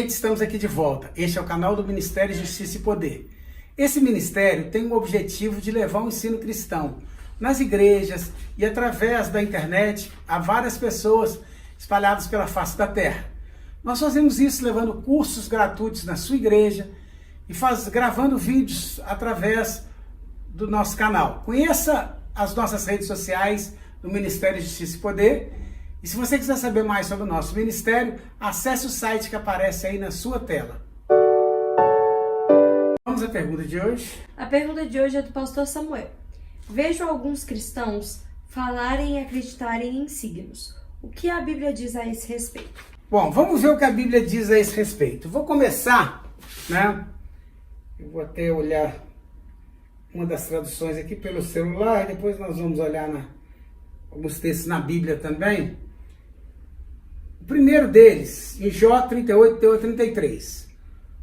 Estamos aqui de volta. Este é o canal do Ministério Justiça e Poder. Esse ministério tem o objetivo de levar o ensino cristão nas igrejas e através da internet a várias pessoas espalhadas pela face da terra. Nós fazemos isso levando cursos gratuitos na sua igreja e gravando vídeos através do nosso canal. Conheça as nossas redes sociais do Ministério Justiça e Poder. E se você quiser saber mais sobre o nosso ministério, acesse o site que aparece aí na sua tela. Vamos à pergunta de hoje? A pergunta de hoje é do pastor Samuel. Vejo alguns cristãos falarem e acreditarem em signos. O que a Bíblia diz a esse respeito? Bom, vamos ver o que a Bíblia diz a esse respeito. Vou começar, Eu vou até olhar uma das traduções aqui pelo celular, depois nós vamos olhar alguns textos na Bíblia também. O primeiro deles, em Jó 38, 33.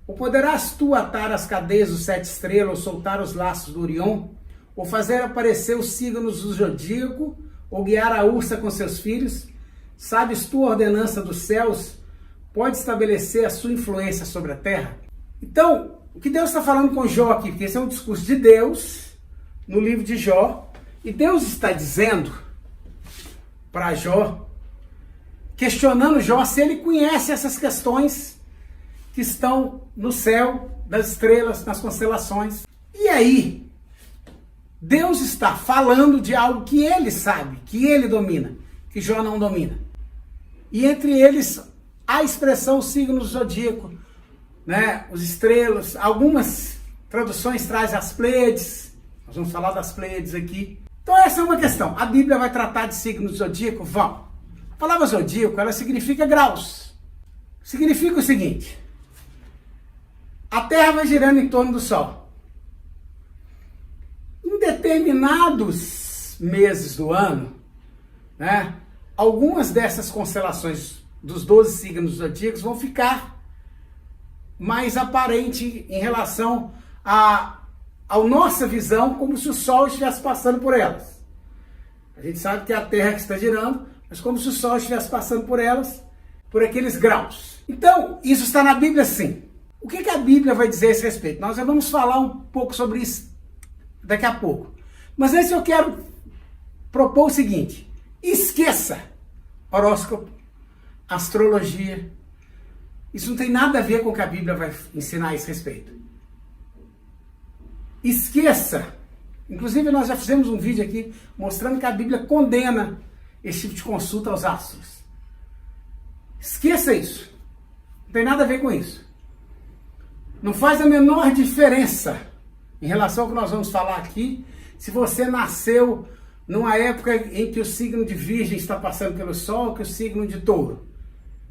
Ou poderás tu atar as cadeias dos 7 estrelas, ou soltar os laços do Orion, ou fazer aparecer os signos do zodíaco, ou guiar a ursa com seus filhos? Sabes tu a ordenança dos céus? Pode estabelecer a sua influência sobre a terra? Então, o que Deus está falando com Jó aqui? Porque esse é um discurso de Deus, no livro de Jó, e Deus está dizendo para Jó, questionando Jó se ele conhece essas questões que estão no céu, das estrelas, nas constelações. E aí, Deus está falando de algo que ele sabe, que ele domina, que Jó não domina. E entre eles, a expressão signo zodíaco, os estrelas, algumas traduções trazem as Pleiades, nós vamos falar das Pleiades aqui. Então essa é uma questão. A Bíblia vai tratar de signo zodíaco? Vamos. A palavra zodíaco, ela significa graus. Significa o seguinte: a Terra vai girando em torno do Sol. Em determinados meses do ano, algumas dessas constelações dos 12 signos zodíacos vão ficar mais aparente em relação à nossa visão, como se o Sol estivesse passando por elas. A gente sabe que é a Terra que está girando, mas como se o Sol estivesse passando por elas, por aqueles graus. Então, isso está na Bíblia, sim. O que a Bíblia vai dizer a esse respeito? Nós já vamos falar um pouco sobre isso daqui a pouco. Mas antes eu quero propor o seguinte: esqueça horóscopo, astrologia. Isso não tem nada a ver com o que a Bíblia vai ensinar a esse respeito. Esqueça. Inclusive nós já fizemos um vídeo aqui mostrando que a Bíblia condena esse tipo de consulta aos astros. Esqueça isso. Não tem nada a ver com isso. Não faz a menor diferença em relação ao que nós vamos falar aqui, se você nasceu numa época em que o signo de Virgem está passando pelo Sol, que o signo de Touro.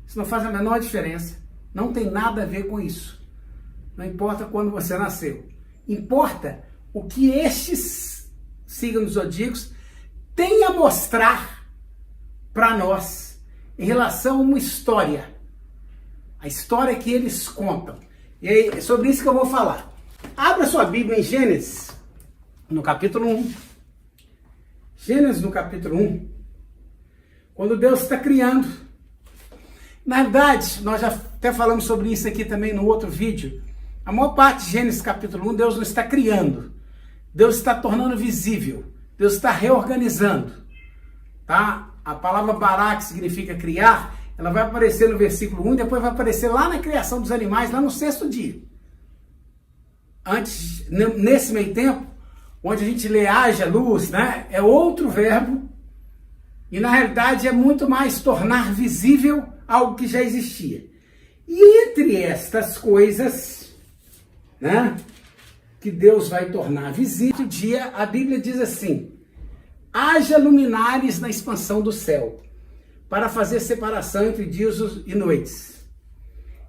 Isso não faz a menor diferença. Não tem nada a ver com isso. Não importa quando você nasceu. Importa o que estes signos zodíacos têm a mostrar para nós em relação a uma história. A história que eles contam. E é sobre isso que eu vou falar. Abra sua Bíblia em Gênesis, no capítulo 1. Gênesis, no capítulo 1. Quando Deus está criando. Na verdade, nós já até falamos sobre isso aqui também no outro vídeo. A maior parte de Gênesis capítulo 1, Deus não está criando. Deus está tornando visível. Deus está reorganizando. Tá? A palavra bará, que significa criar, ela vai aparecer no versículo 1 e depois vai aparecer lá na criação dos animais, lá no 6º dia. Antes, nesse meio tempo, onde a gente lê haja luz, é outro verbo. E na realidade é muito mais tornar visível algo que já existia. E entre estas coisas, que Deus vai tornar visível, dia, a Bíblia diz assim: haja luminares na expansão do céu, para fazer separação entre dias e noites.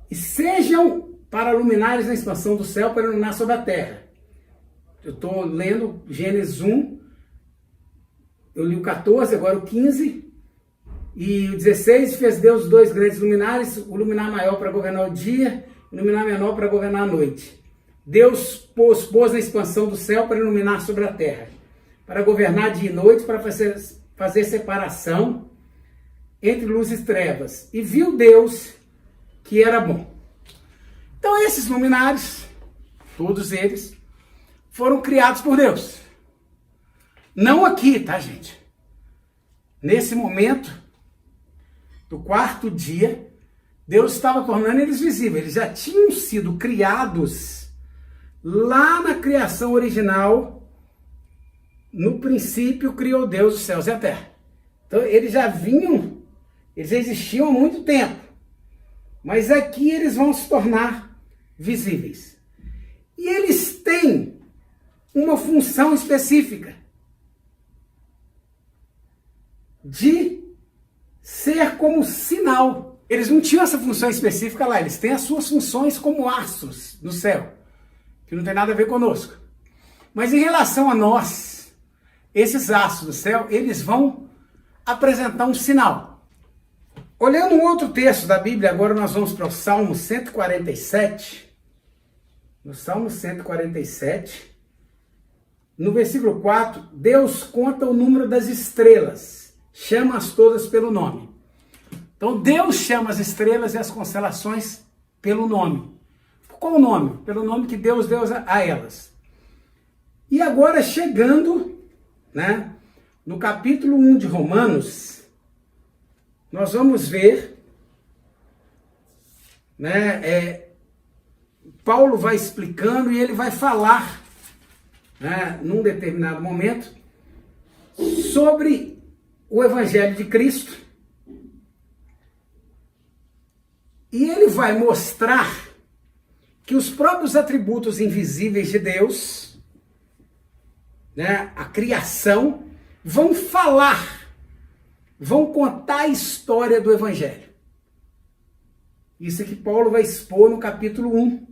E sejam para luminares na expansão do céu, para iluminar sobre a terra. Eu estou lendo Gênesis 1, eu li o 14, agora o 15, e o 16, fez Deus 2 grandes luminares, o luminar maior para governar o dia, o luminar menor para governar a noite. Deus pôs na expansão do céu para iluminar sobre a terra, para governar dia e noite, para fazer separação entre luz e trevas. E viu Deus que era bom. Então esses luminares, todos eles, foram criados por Deus. Não aqui, tá, gente? Nesse momento do quarto dia, Deus estava tornando eles visíveis. Eles já tinham sido criados lá na criação original. No princípio criou Deus os céus e a terra. Então eles já vinham, eles existiam há muito tempo. Mas aqui eles vão se tornar visíveis. E eles têm uma função específica de ser como sinal. Eles não tinham essa função específica lá, eles têm as suas funções como astros no céu, que não tem nada a ver conosco. Mas em relação a nós, esses astros do céu, eles vão apresentar um sinal. Olhando um outro texto da Bíblia, agora nós vamos para o Salmo 147. No Salmo 147, no versículo 4, Deus conta o número das estrelas, chama-as todas pelo nome. Então Deus chama as estrelas e as constelações pelo nome. Qual o nome? Pelo nome que Deus deu a elas. E agora chegando, né, no capítulo 1 de Romanos, nós vamos ver, né, Paulo vai explicando e ele vai falar, né, num determinado momento, sobre o Evangelho de Cristo. E ele vai mostrar que os próprios atributos invisíveis de Deus, né, a criação, vão falar, vão contar a história do Evangelho. Isso é que Paulo vai expor no capítulo 1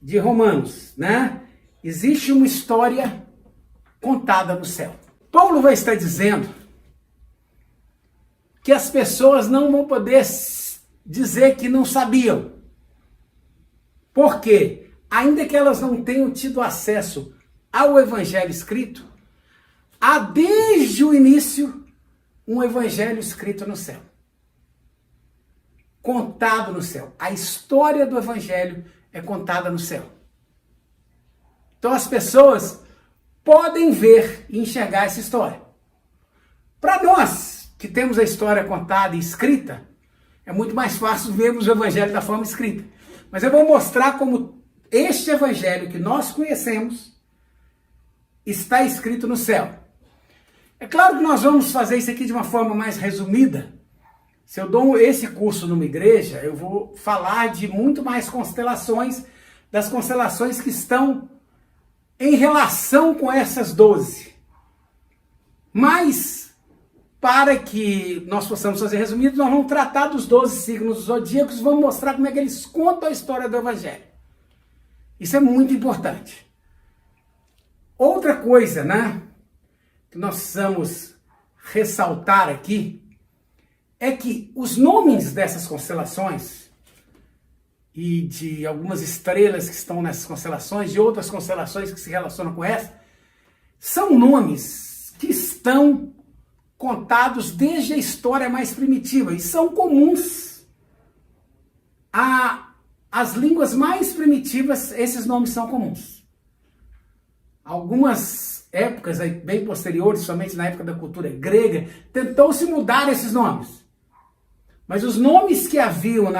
de Romanos, né? Existe uma história contada no céu. Paulo vai estar dizendo que as pessoas não vão poder dizer que não sabiam. Por quê? Ainda que elas não tenham tido acesso ao Evangelho escrito, há desde o início um Evangelho escrito no céu. Contado no céu. A história do Evangelho é contada no céu. Então as pessoas podem ver e enxergar essa história. Para nós, que temos a história contada e escrita, é muito mais fácil vermos o Evangelho da forma escrita. Mas eu vou mostrar como este Evangelho que nós conhecemos está escrito no céu. É claro que nós vamos fazer isso aqui de uma forma mais resumida. Se eu dou esse curso numa igreja, eu vou falar de muito mais constelações, das constelações que estão em relação com essas 12. Mas, para que nós possamos fazer resumido, nós vamos tratar dos 12 signos zodíacos e vamos mostrar como é que eles contam a história do Evangelho. Isso é muito importante. Outra coisa, né, que nós precisamos ressaltar aqui, é que os nomes dessas constelações e de algumas estrelas que estão nessas constelações, de outras constelações que se relacionam com essa, são nomes que estão contados desde a história mais primitiva e são comuns às línguas mais primitivas. Esses nomes são comuns. Algumas épocas bem posteriores, somente na época da cultura grega, tentou-se mudar esses nomes. Mas os nomes que haviam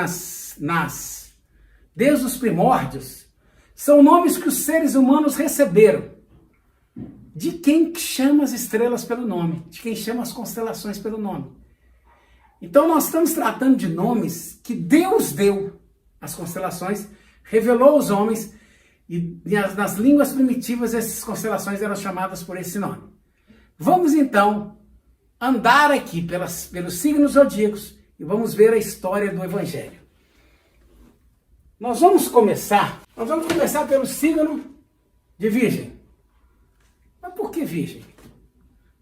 desde os primórdios são nomes que os seres humanos receberam de quem chama as estrelas pelo nome, de quem chama as constelações pelo nome. Então nós estamos tratando de nomes que Deus deu às constelações, revelou aos homens, e nas línguas primitivas essas constelações eram chamadas por esse nome. Vamos então andar aqui pelos signos zodíacos e vamos ver a história do Evangelho. Nós vamos começar pelo signo de Virgem. Mas por que Virgem?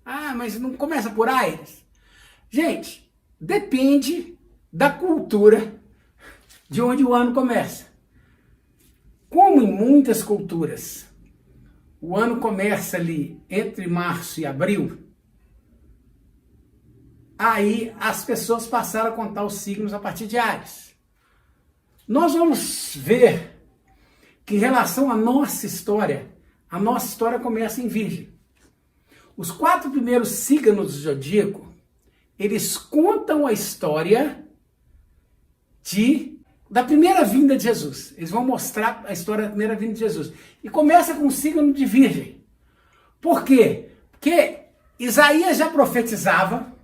Ah, mas não começa por Áries? Gente, depende da cultura de onde o ano começa. Como em muitas culturas, o ano começa ali entre março e abril, aí as pessoas passaram a contar os signos a partir de Áries. Nós vamos ver que em relação à nossa história começa em Virgem. Os 4 primeiros signos do zodíaco, eles contam a história da primeira vinda de Jesus. Eles vão mostrar a história da primeira vinda de Jesus. E começa com o signo de Virgem. Por quê? Porque Isaías já profetizava,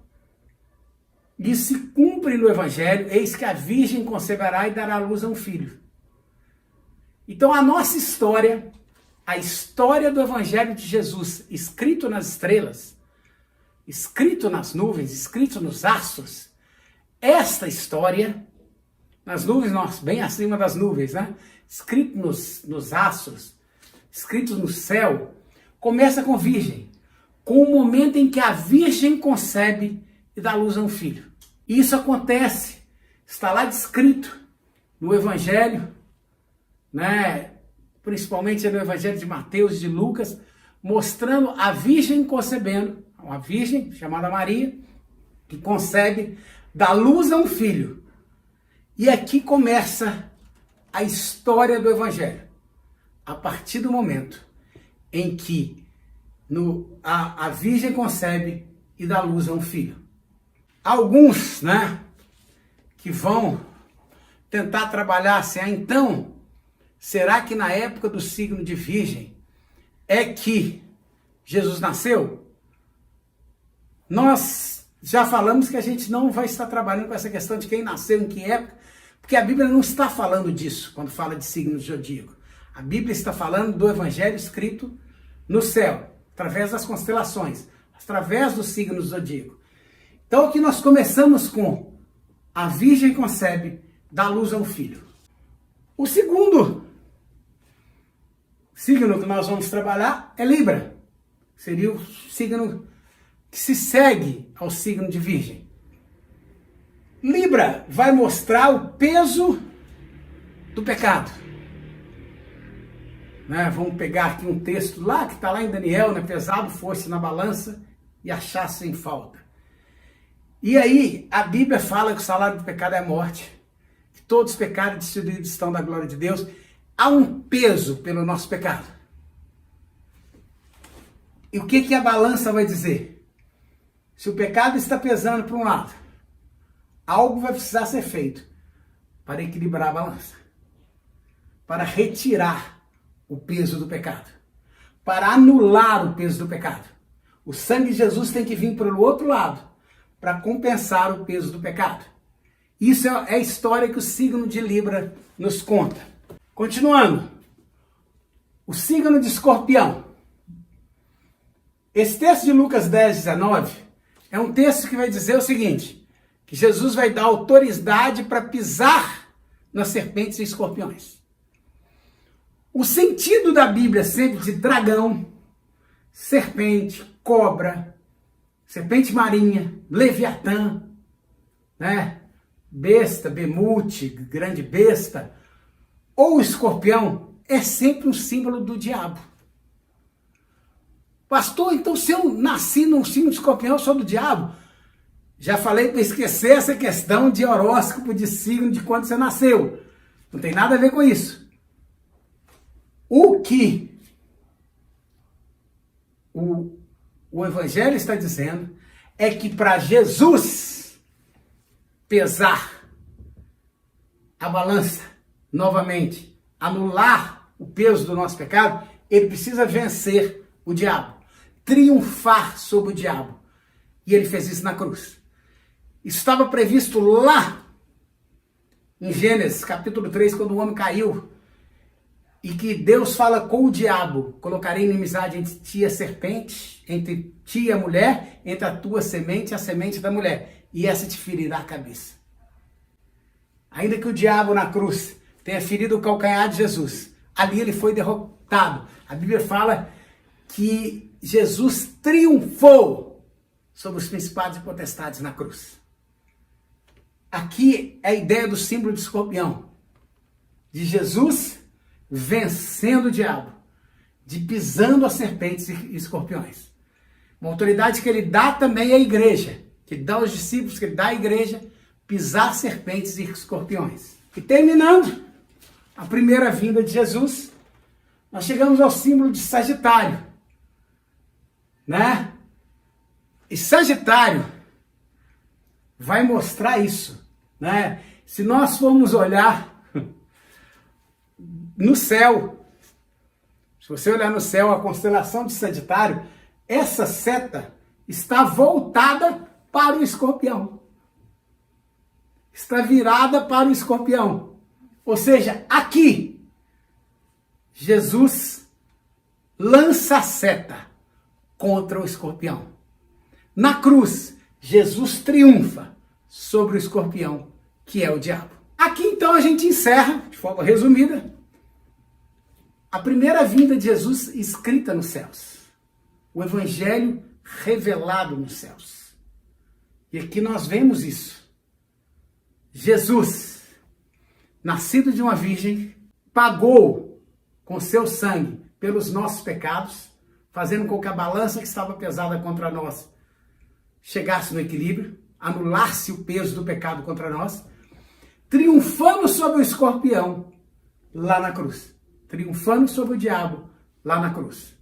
e se cumpre no Evangelho, eis que a Virgem conceberá e dará à luz a um filho. Então a nossa história, a história do Evangelho de Jesus, escrito nas estrelas, escrito nas nuvens, escrito nos astros, esta história, nas nuvens, bem acima das nuvens, né? Escrito nos astros, escrito no céu, começa com Virgem, com o momento em que a Virgem concebe e dá luz a um filho. Isso acontece, está lá descrito no Evangelho, né? Principalmente no Evangelho de Mateus e de Lucas, mostrando a Virgem concebendo, uma Virgem chamada Maria, que concebe, dá luz a um filho. E aqui começa a história do Evangelho. A partir do momento em que a Virgem concebe e dá luz a um filho. Alguns, né, que vão tentar trabalhar assim, então, será que na época do signo de Virgem é que Jesus nasceu? Nós já falamos que a gente não vai estar trabalhando com essa questão de quem nasceu em que época, porque a Bíblia não está falando disso quando fala de signo zodíaco. A Bíblia está falando do Evangelho escrito no céu, através das constelações, através do signo zodíaco. Então aqui nós começamos com a Virgem concebe, dá luz a um filho. O segundo signo que nós vamos trabalhar é Libra. Seria o signo que se segue ao signo de Virgem. Libra vai mostrar o peso do pecado. Né? Vamos pegar aqui um texto lá, que está lá em Daniel, né? Pesado fosse na balança e achasse em falta. E aí a Bíblia fala que o salário do pecado é a morte, que todos os pecados destituídos estão da glória de Deus. Há um peso pelo nosso pecado. E o que a balança vai dizer? Se o pecado está pesando para um lado, algo vai precisar ser feito para equilibrar a balança, para retirar o peso do pecado, para anular o peso do pecado. O sangue de Jesus tem que vir pelo outro lado para compensar o peso do pecado. Isso é a história que o signo de Libra nos conta. Continuando, o signo de Escorpião. Esse texto de Lucas 10:19 é um texto que vai dizer o seguinte, que Jesus vai dar autoridade para pisar nas serpentes e escorpiões. O sentido da Bíblia sempre de dragão, serpente, cobra, serpente marinha, leviatã, né? Besta, bemute, grande besta, ou escorpião, é sempre um símbolo do diabo. Pastor, então se eu nasci num signo de escorpião, eu sou do diabo? Já falei para esquecer essa questão de horóscopo, de signo, de quando você nasceu. Não tem nada a ver com isso. O que o Evangelho está dizendo é que para Jesus pesar a balança novamente, anular o peso do nosso pecado, ele precisa vencer o diabo, triunfar sobre o diabo. E ele fez isso na cruz. Isso estava previsto lá em Gênesis, capítulo 3, quando o homem caiu. E que Deus fala com o diabo, colocarei inimizade entre ti e a serpente, entre ti e a mulher, entre a tua semente e a semente da mulher, e essa te ferirá a cabeça. Ainda que o diabo na cruz tenha ferido o calcanhar de Jesus, ali ele foi derrotado. A Bíblia fala que Jesus triunfou sobre os principados e potestades na cruz. Aqui é a ideia do símbolo de escorpião, de Jesus vencendo o diabo, de pisando as serpentes e escorpiões. Uma autoridade que ele dá também à igreja, que dá aos discípulos, que ele dá à igreja, pisar serpentes e escorpiões. E terminando a primeira vinda de Jesus, nós chegamos ao símbolo de Sagitário, né? E Sagitário vai mostrar isso, né? Se nós formos olhar no céu, se você olhar no céu, a constelação de Sagitário, essa seta está voltada para o Escorpião. Está virada para o Escorpião. Ou seja, aqui, Jesus lança a seta contra o Escorpião. Na cruz, Jesus triunfa sobre o Escorpião, que é o diabo. Aqui então a gente encerra, de forma resumida, a primeira vinda de Jesus escrita nos céus. O Evangelho revelado nos céus. E aqui nós vemos isso. Jesus, nascido de uma virgem, pagou com seu sangue pelos nossos pecados, fazendo com que a balança que estava pesada contra nós chegasse no equilíbrio, anular-se o peso do pecado contra nós, triunfando sobre o escorpião lá na cruz, triunfando sobre o diabo lá na cruz.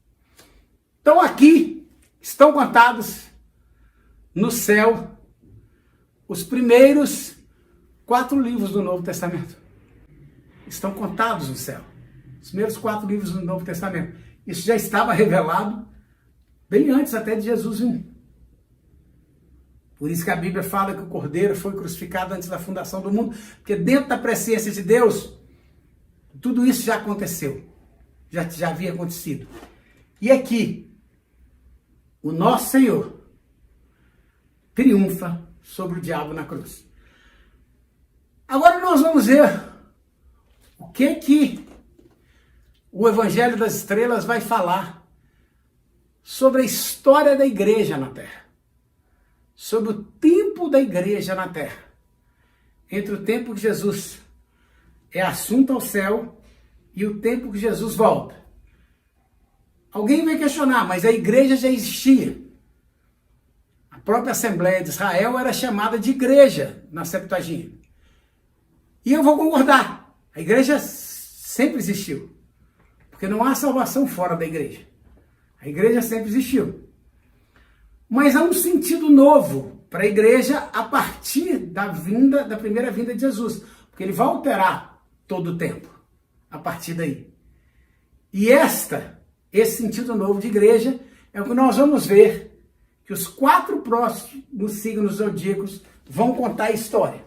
Então aqui estão contados no céu os primeiros 4 livros do Novo Testamento. Estão contados no céu. Os primeiros 4 livros do Novo Testamento. Isso já estava revelado bem antes até de Jesus vir. Por isso que a Bíblia fala que o Cordeiro foi crucificado antes da fundação do mundo, porque dentro da presciência de Deus, tudo isso já aconteceu. Já havia acontecido. E aqui, o nosso Senhor triunfa sobre o diabo na cruz. Agora nós vamos ver o que o Evangelho das Estrelas vai falar sobre a história da igreja na Terra. Sobre o tempo da igreja na Terra. Entre o tempo que Jesus é assunto ao céu e o tempo que Jesus volta. Alguém vai questionar, mas a igreja já existia. A própria Assembleia de Israel era chamada de igreja na Septuaginta. E eu vou concordar, a igreja sempre existiu. Porque não há salvação fora da igreja. A igreja sempre existiu. Mas há um sentido novo para a igreja a partir da primeira vinda de Jesus. Porque ele vai alterar todo o tempo a partir daí. E esse sentido novo de igreja é o que nós vamos ver que os 4 próximos signos zodíacos vão contar a história.